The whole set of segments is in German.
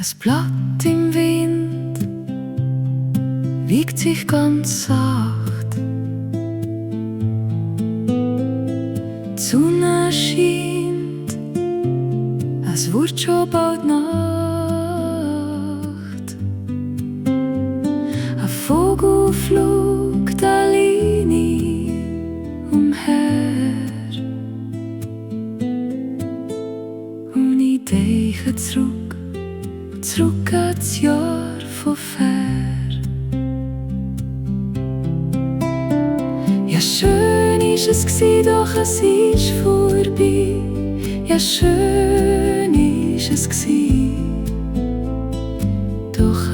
Ein Blatt im Wind wiegt sich ganz sacht. Die Sonne scheint, es wird schon bald Nacht. Ein Vogel flugt alleine umher und ich denke zurück ans Jahr von fair. Ja, schön ist es gsi, doch es ist vorbei. Ja, schön ist es gsi, doch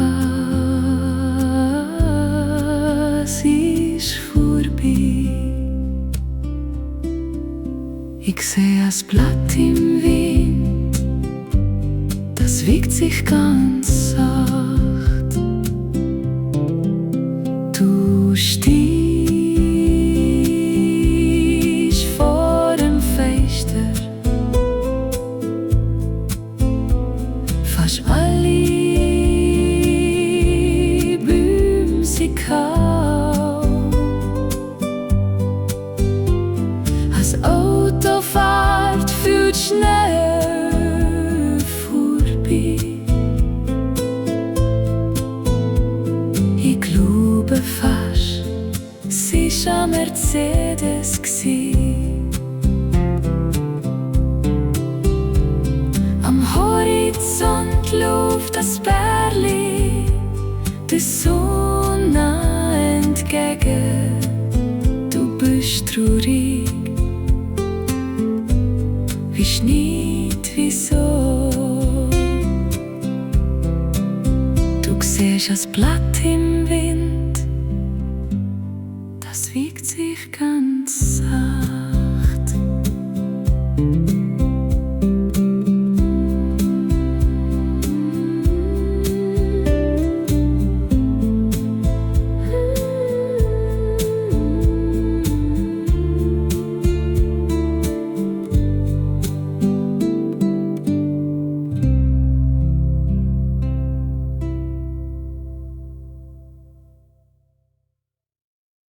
es ist vorbei. Ich seh ein Blatt im Wind, das wiegt sich ganz sacht. Du stehst vor dem Fenster, fast alle Bäume sind kahl. Das Auto fährt viel schnell vorbei. Ich glaube fast, es war ein Mercedes gsi. Am Horizont läuft das Bärli der Sonne entgegen. Du bist traurig, weisst nicht wieso. Du siehst ein Blatt im Wind, das wiegt sich ganz sacht.